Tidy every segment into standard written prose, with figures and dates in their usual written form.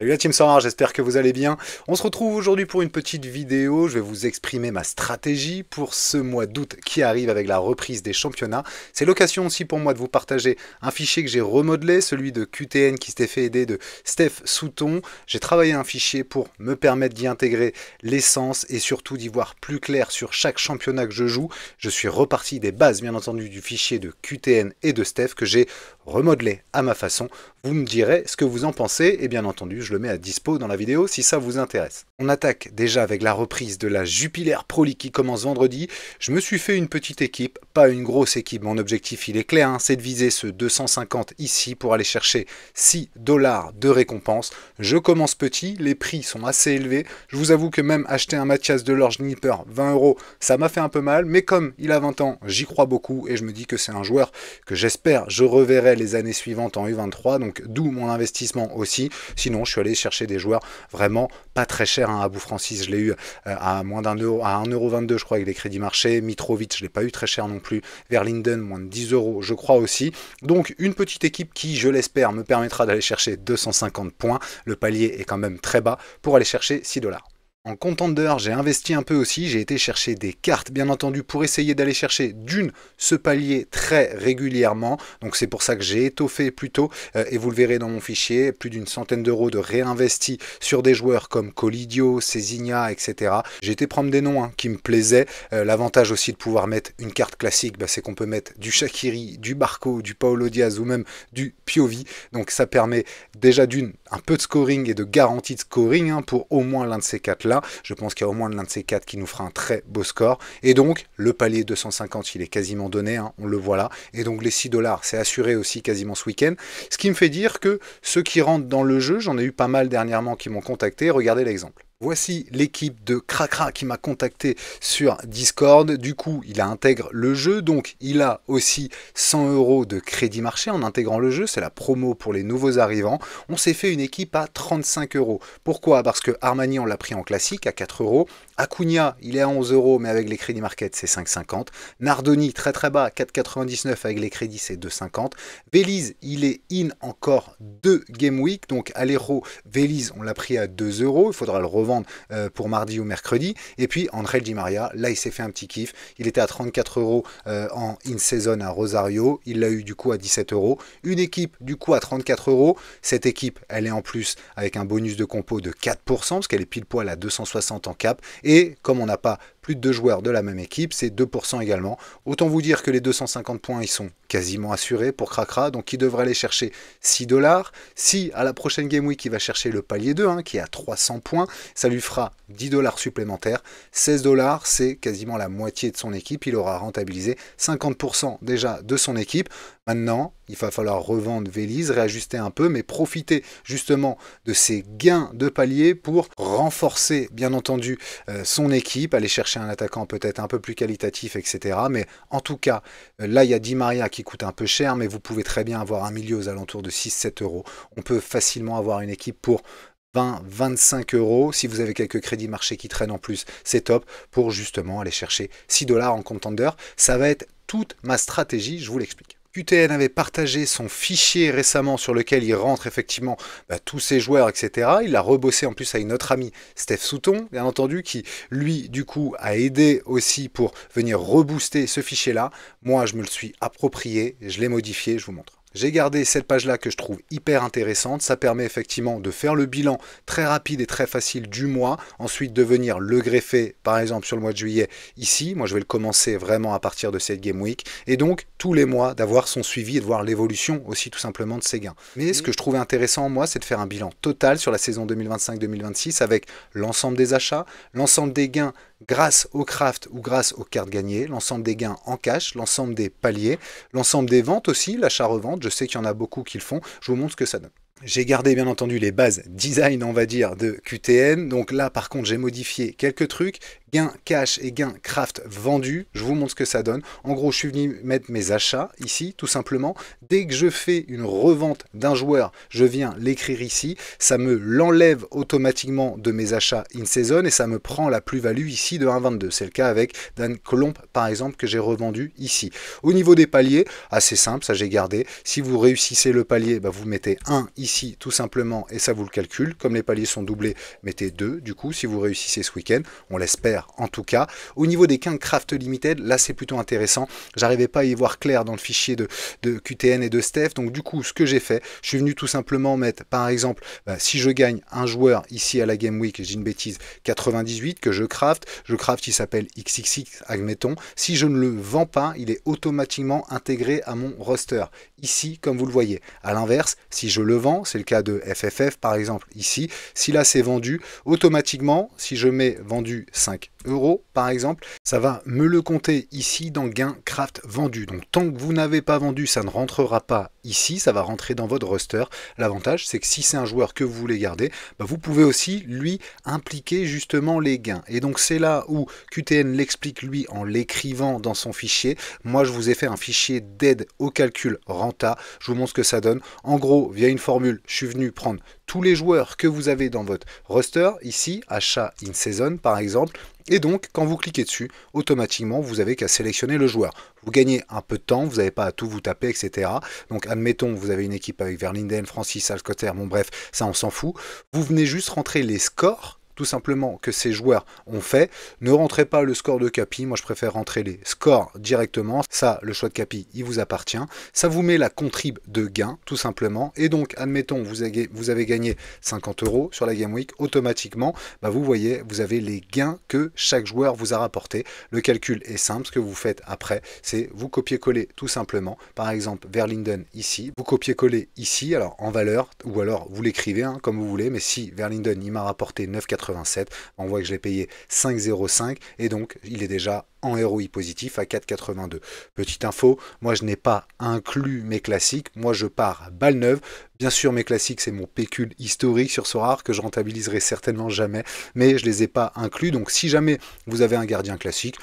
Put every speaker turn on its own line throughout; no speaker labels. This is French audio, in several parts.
Salut la team Sora, j'espère que vous allez bien. On se retrouve aujourd'hui pour une petite vidéo. Je vais vous exprimer ma stratégie pour ce mois d'août qui arrive avec la reprise des championnats. C'est l'occasion aussi pour moi de vous partager un fichier que j'ai remodelé, celui de QTN qui s'était fait aider de Steph Souton. J'ai travaillé un fichier pour me permettre d'y intégrer l'essence et surtout d'y voir plus clair sur chaque championnat que je joue. Je suis reparti des bases bien entendu du fichier de QTN et de Steph que j'ai remodelé à ma façon. Vous me direz ce que vous en pensez et bien entendu je le mets à dispo dans la vidéo si ça vous intéresse. On attaque déjà avec la reprise de la Jupiler Pro League qui commence vendredi. Je me suis fait une petite équipe, pas une grosse équipe. Mon objectif il est clair, hein, c'est de viser ce 250 ici pour aller chercher 6 $ de récompense. Je commence petit, les prix sont assez élevés. Je vous avoue que même acheter un Mathias Delorge Nipper 20 €, ça m'a fait un peu mal, mais comme il a 20 ans, j'y crois beaucoup et je me dis que c'est un joueur que j'espère je reverrai les années suivantes en U23, donc d'où mon investissement aussi. Sinon, je suis allé chercher des joueurs vraiment pas très chers. Hein. Abou Francis, je l'ai eu à moins d'1 €, à 1,22 € je crois avec les crédits marchés. Mitrovic, je ne l'ai pas eu très cher non plus. Verlinden, moins de 10 € je crois aussi. Donc une petite équipe qui, je l'espère, me permettra d'aller chercher 250 points. Le palier est quand même très bas pour aller chercher 6 $. En contender, j'ai investi un peu aussi, j'ai été chercher des cartes, bien entendu, pour essayer d'aller chercher ce palier très régulièrement. Donc c'est pour ça que j'ai étoffé plutôt, et vous le verrez dans mon fichier, plus d'une centaine d'euros de réinvestis sur des joueurs comme Colidio, Cezinha, etc. J'ai été prendre des noms qui me plaisaient. L'avantage aussi de pouvoir mettre une carte classique, c'est qu'on peut mettre du Shaqiri, du Barco, du Paulo Diaz ou même du Piovi. Donc ça permet déjà un peu de scoring et de garantie de scoring pour au moins l'un de ces quatre-là. Je pense qu'il y a au moins l'un de ces quatre qui nous fera un très beau score. Et donc, le palier 250, il est quasiment donné, on le voit là. Et donc, les 6 $, c'est assuré aussi quasiment ce week-end. Ce qui me fait dire que ceux qui rentrent dans le jeu, j'en ai eu pas mal dernièrement qui m'ont contacté. Regardez l'exemple. Voici l'équipe de Cracra qui m'a contacté sur Discord. Du coup, il intègre le jeu. Donc, il a aussi 100 € de crédit marché en intégrant le jeu. C'est la promo pour les nouveaux arrivants. On s'est fait une équipe à 35 €. Pourquoi? Parce que Armani, on l'a pris en classique à 4 €. Acuna, il est à 11 €, mais avec les crédits market, c'est 5,50. Nardoni, très très bas, 4,99. Avec les crédits, c'est 2,50. Veliz, il est in encore 2 Game Week. Donc, Alero, Veliz, on l'a pris à 2 €. Il faudra le revendre pour mardi ou mercredi. Et puis André Di Maria, là il s'est fait un petit kiff, il était à 34 € en in-season à Rosario, il l'a eu du coup à 17 €, une équipe du coup à 34 €, cette équipe elle est en plus avec un bonus de compo de 4% parce qu'elle est pile poil à 260 en cap, et comme on n'a pas plus de 2 joueurs de la même équipe, c'est 2% également. Autant vous dire que les 250 points, ils sont quasiment assurés pour Cracra, donc il devrait aller chercher 6 $. Si à la prochaine Game Week, il va chercher le palier 2, qui est à 300 points, ça lui fera 10 $ supplémentaires. 16 $, c'est quasiment la moitié de son équipe. Il aura rentabilisé 50% déjà de son équipe. Maintenant, il va falloir revendre Veliz, réajuster un peu, mais profiter justement de ces gains de palier pour renforcer, bien entendu, son équipe, aller chercher un attaquant peut-être un peu plus qualitatif, etc. Mais en tout cas, là, il y a Di Maria qui coûte un peu cher, mais vous pouvez très bien avoir un milieu aux alentours de 6-7 €. On peut facilement avoir une équipe pour 20-25 €. Si vous avez quelques crédits marché qui traînent en plus, c'est top pour justement aller chercher 6 $ en contender. Ça va être toute ma stratégie, je vous l'explique. QTN avait partagé son fichier récemment sur lequel il rentre effectivement tous ses joueurs, etc. Il l'a rebossé en plus avec notre ami Steph Souton, bien entendu, qui lui, du coup, a aidé aussi pour venir rebooster ce fichier-là. Moi, je me le suis approprié, je l'ai modifié, je vous montre. J'ai gardé cette page-là que je trouve hyper intéressante. Ça permet effectivement de faire le bilan très rapide et très facile du mois. Ensuite, de venir le greffer, par exemple, sur le mois de juillet, ici. Moi, je vais le commencer vraiment à partir de cette Game Week. Et donc, tous les mois, d'avoir son suivi et de voir l'évolution aussi, tout simplement, de ses gains. Mais ce que je trouvais intéressant, moi, c'est de faire un bilan total sur la saison 2025-2026 avec l'ensemble des achats, l'ensemble des gains grâce au craft ou grâce aux cartes gagnées, l'ensemble des gains en cash, l'ensemble des paliers, l'ensemble des ventes aussi, l'achat-revente. Je sais qu'il y en a beaucoup qui le font. Je vous montre ce que ça donne. J'ai gardé bien entendu les bases design, on va dire, de QTN. Donc là, par contre, j'ai modifié quelques trucs. Gain cash et gain craft vendus. Je vous montre ce que ça donne. En gros, je suis venu mettre mes achats ici, tout simplement. Dès que je fais une revente d'un joueur, je viens l'écrire ici. Ça me l'enlève automatiquement de mes achats in-season et ça me prend la plus-value ici de 1,22. C'est le cas avec Dan Colomb, par exemple, que j'ai revendu ici. Au niveau des paliers, assez simple, ça j'ai gardé. Si vous réussissez le palier, vous mettez 1 ici. ici tout simplement et ça vous le calcule. Comme les paliers sont doublés, mettez 2 du coup si vous réussissez ce week-end, on l'espère en tout cas. Au niveau des King Craft Limited, là c'est plutôt intéressant, j'arrivais pas à y voir clair dans le fichier de QTN et de Steph, donc du coup ce que j'ai fait, je suis venu tout simplement mettre par exemple, si je gagne un joueur ici à la Game Week, je dis une bêtise, 98 que je craft il s'appelle XXX admettons, si je ne le vends pas, il est automatiquement intégré à mon roster, ici comme vous le voyez. À l'inverse, si je le vends, c'est le cas de FFF par exemple ici, si là c'est vendu, automatiquement, si je mets vendu 5 € par exemple, ça va me le compter ici dans gain craft vendu. Donc tant que vous n'avez pas vendu, ça ne rentrera pas ici, ça va rentrer dans votre roster. L'avantage, c'est que si c'est un joueur que vous voulez garder, vous pouvez aussi lui impliquer justement les gains. Et donc c'est là où QTN l'explique lui en l'écrivant dans son fichier. Moi, je vous ai fait un fichier d'aide au calcul renta. Je vous montre ce que ça donne. En gros, via une formule, je suis venu prendre tous les joueurs que vous avez dans votre roster, ici, achat in season par exemple, et donc quand vous cliquez dessus, automatiquement vous avez qu'à sélectionner le joueur. Vous gagnez un peu de temps, vous n'avez pas à tout vous taper, etc. Donc admettons, vous avez une équipe avec Verlinden, Francis, Alscotter, bon bref, ça on s'en fout. Vous venez juste rentrer les scores, tout simplement que ces joueurs ont fait. Ne rentrez pas le score de Capi, moi je préfère rentrer les scores directement. Ça, le choix de Capi, il vous appartient. Ça vous met la contrib de gain, tout simplement. Et donc, admettons, vous avez gagné 50 € sur la Game Week, automatiquement, vous voyez, vous avez les gains que chaque joueur vous a rapporté. Le calcul est simple, ce que vous faites après, c'est vous copier-coller tout simplement. Par exemple, Verlinden ici, vous copier-coller ici, alors en valeur, ou alors vous l'écrivez comme vous voulez, mais si Verlinden, il m'a rapporté 9,87, on voit que je l'ai payé 5,05 et donc il est déjà en ROI positif à 4,82. Petite info, moi je n'ai pas inclus mes classiques, moi je pars balle neuve. Bien sûr mes classiques c'est mon pécule historique sur Sorare que je rentabiliserai certainement jamais, mais je les ai pas inclus. Donc si jamais vous avez un gardien classique,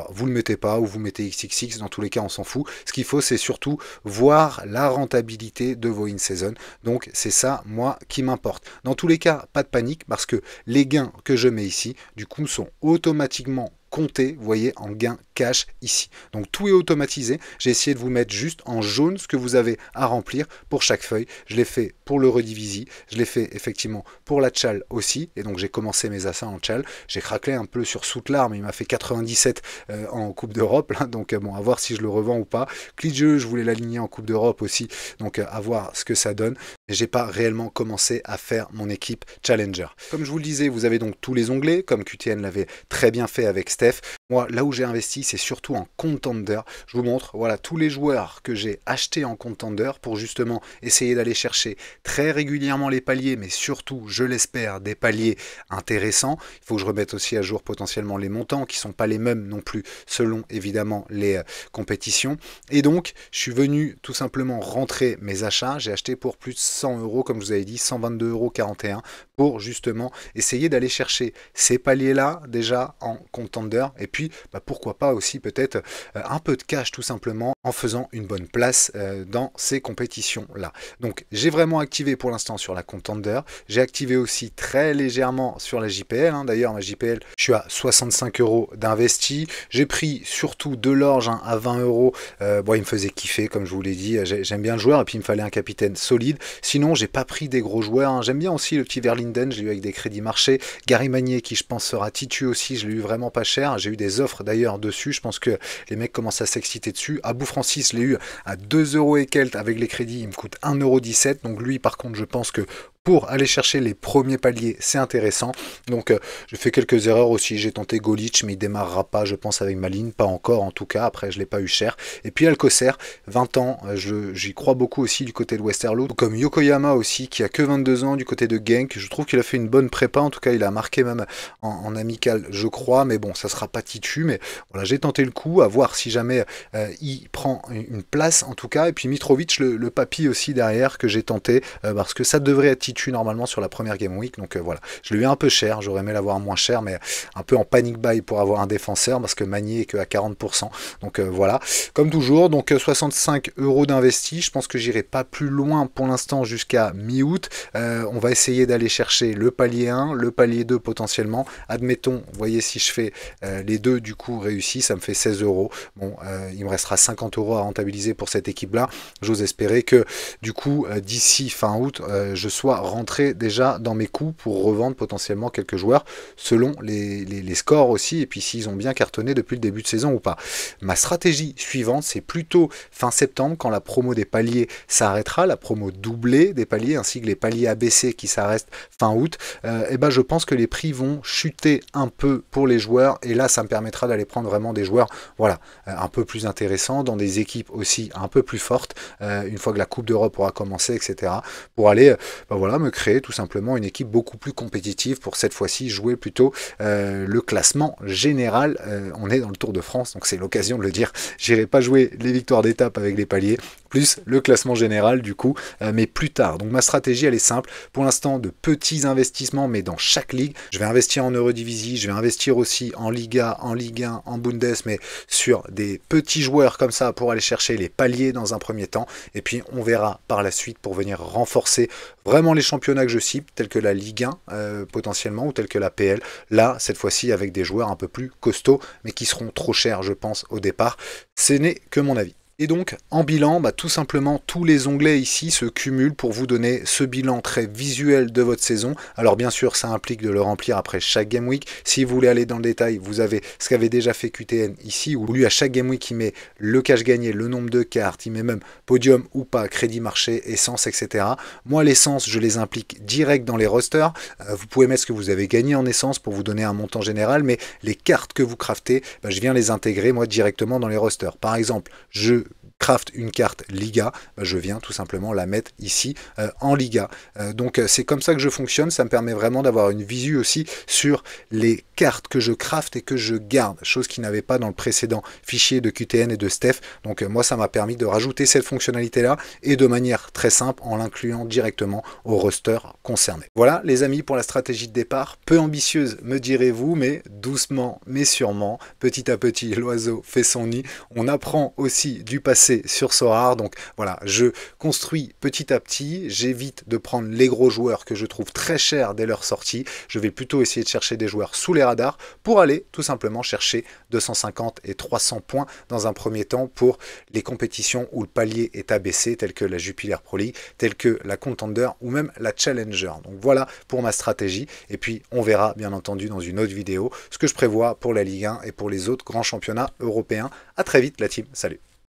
vous le mettez pas ou vous mettez XXX, dans tous les cas on s'en fout. Ce qu'il faut c'est surtout voir la rentabilité de vos in-season. Donc c'est ça moi qui m'importe. Dans tous les cas, pas de panique parce que les gains que je mets ici, du coup sont automatiquement compter, vous voyez, en gain cash ici. Donc tout est automatisé. J'ai essayé de vous mettre juste en jaune ce que vous avez à remplir pour chaque feuille. Je l'ai fait pour le Redivisi, je l'ai fait effectivement pour la Tchal aussi. Et donc j'ai commencé mes assas en Tchal. J'ai craqué un peu sur Soutlar, mais il m'a fait 97 en Coupe d'Europe. Donc bon, à voir si je le revends ou pas. Clé de jeu, je voulais l'aligner en Coupe d'Europe aussi. Donc à voir ce que ça donne. J'ai pas réellement commencé à faire mon équipe Challenger. Comme je vous le disais, vous avez donc tous les onglets, comme QTN l'avait très bien fait avec Steph. Moi, là où j'ai investi, c'est surtout en Contender. Je vous montre, voilà, tous les joueurs que j'ai achetés en Contender pour justement essayer d'aller chercher très régulièrement les paliers, mais surtout, je l'espère, des paliers intéressants. Il faut que je remette aussi à jour potentiellement les montants qui ne sont pas les mêmes non plus selon évidemment les compétitions. Et donc, je suis venu tout simplement rentrer mes achats. J'ai acheté pour plus de 100 €, comme je vous avais dit, 122,41 € pour justement essayer d'aller chercher ces paliers-là déjà en Contender. Et puis, pourquoi pas aussi peut-être un peu de cash tout simplement en faisant une bonne place dans ces compétitions-là. Donc, j'ai vraiment activé pour l'instant sur la Contender. J'ai activé aussi très légèrement sur la JPL. D'ailleurs, ma JPL, je suis à 65 € d'investi. J'ai pris surtout de l'orge à 20 €. Bon, il me faisait kiffer, comme je vous l'ai dit. J'aime bien le joueur et puis il me fallait un capitaine solide. Sinon, j'ai pas pris des gros joueurs. J'aime bien aussi le petit Verlinden. Je l'ai eu avec des crédits marchés. Gary Magnier, qui je pense sera titu aussi. Je l'ai eu vraiment pas cher. J'ai eu des offres d'ailleurs dessus. Je pense que les mecs commencent à s'exciter dessus. Abou Francis, je l'ai eu à 2 € et quelques avec les crédits. Il me coûte 1,17 €. Donc lui, par contre, je pense que pour aller chercher les premiers paliers, c'est intéressant. Donc, j'ai fait quelques erreurs aussi. J'ai tenté Golic, mais il démarrera pas, je pense, avec ma ligne. Pas encore, en tout cas. Après, je l'ai pas eu cher. Et puis, Alcocer, 20 ans. J'y crois beaucoup aussi du côté de Westerlo. Comme Yokoyama aussi, qui a que 22 ans du côté de Genk. Je trouve qu'il a fait une bonne prépa. En tout cas, il a marqué même en amical, je crois. Mais bon, ça sera pas titu. Mais voilà, j'ai tenté le coup. À voir si jamais il prend une place, en tout cas. Et puis, Mitrovic, le papy aussi derrière, que j'ai tenté. Parce que ça devrait être titu. tue normalement sur la première Game Week. Donc voilà, je l'ai eu un peu cher, j'aurais aimé l'avoir moins cher, mais un peu en panic buy pour avoir un défenseur, parce que Magnier est que à 40%. Donc voilà, comme toujours, donc 65 € d'investi. Je pense que j'irai pas plus loin pour l'instant jusqu'à mi-août. On va essayer d'aller chercher le palier 1, le palier 2 potentiellement. Admettons, vous voyez, si je fais les deux du coup réussis, ça me fait 16 €. Bon, il me restera 50 € à rentabiliser pour cette équipe-là. J'ose espérer que du coup, d'ici fin août, je sois rentré déjà dans mes coûts pour revendre potentiellement quelques joueurs selon les scores aussi, et puis s'ils ont bien cartonné depuis le début de saison ou pas. Ma stratégie suivante, c'est plutôt fin septembre, quand la promo des paliers s'arrêtera, la promo doublée des paliers, ainsi que les paliers ABC qui s'arrêtent fin août. Et ben je pense que les prix vont chuter un peu pour les joueurs, et là ça me permettra d'aller prendre vraiment des joueurs, voilà, un peu plus intéressants, dans des équipes aussi un peu plus fortes, une fois que la Coupe d'Europe aura commencé, etc., pour aller ben voilà, me créer tout simplement une équipe beaucoup plus compétitive, pour cette fois-ci jouer plutôt le classement général. On est dans le Tour de France, donc c'est l'occasion de le dire. J'irai pas jouer les victoires d'étape avec les paliers, plus le classement général du coup, mais plus tard. Donc ma stratégie elle est simple, pour l'instant de petits investissements, mais dans chaque ligue. Je vais investir en Eredivisie, je vais investir aussi en Liga, en Ligue 1, en Bundes, mais sur des petits joueurs comme ça pour aller chercher les paliers dans un premier temps, et puis on verra par la suite pour venir renforcer vraiment les championnats que je cible, tels que la Ligue 1 potentiellement, ou tels que la PL, là cette fois-ci avec des joueurs un peu plus costauds, mais qui seront trop chers je pense au départ. Ce n'est que mon avis. Et donc, en bilan, bah, tout simplement, tous les onglets ici se cumulent pour vous donner ce bilan très visuel de votre saison. Alors bien sûr, ça implique de le remplir après chaque Game Week. Si vous voulez aller dans le détail, vous avez ce qu'avait déjà fait QTN ici, où lui, à chaque Game Week, il met le cash gagné, le nombre de cartes, il met même podium ou pas, crédit marché, essence, etc. Moi, l'essence, je les implique direct dans les rosters. Vous pouvez mettre ce que vous avez gagné en essence pour vous donner un montant général, mais les cartes que vous craftez, bah, je viens les intégrer, moi, directement dans les rosters. Par exemple, je craft une carte Liga, je viens tout simplement la mettre ici en Liga. Donc c'est comme ça que je fonctionne, ça me permet vraiment d'avoir une visu aussi sur les cartes que je craft et que je garde, chose qui n'avait pas dans le précédent fichier de QTN et de Steph. Donc moi ça m'a permis de rajouter cette fonctionnalité là, et de manière très simple en l'incluant directement au roster concerné. Voilà les amis pour la stratégie de départ, peu ambitieuse me direz-vous, mais doucement mais sûrement, petit à petit l'oiseau fait son nid. On apprend aussi du passé sur Sorare, donc voilà, je construis petit à petit, j'évite de prendre les gros joueurs que je trouve très chers dès leur sortie, je vais plutôt essayer de chercher des joueurs sous les radars pour aller tout simplement chercher 250 et 300 points dans un premier temps pour les compétitions où le palier est abaissé, telles que la Jupiler Pro League, telles que la Contender ou même la Challenger. Donc voilà pour ma stratégie, et puis on verra bien entendu dans une autre vidéo ce que je prévois pour la Ligue 1 et pour les autres grands championnats européens. À très vite la team, salut.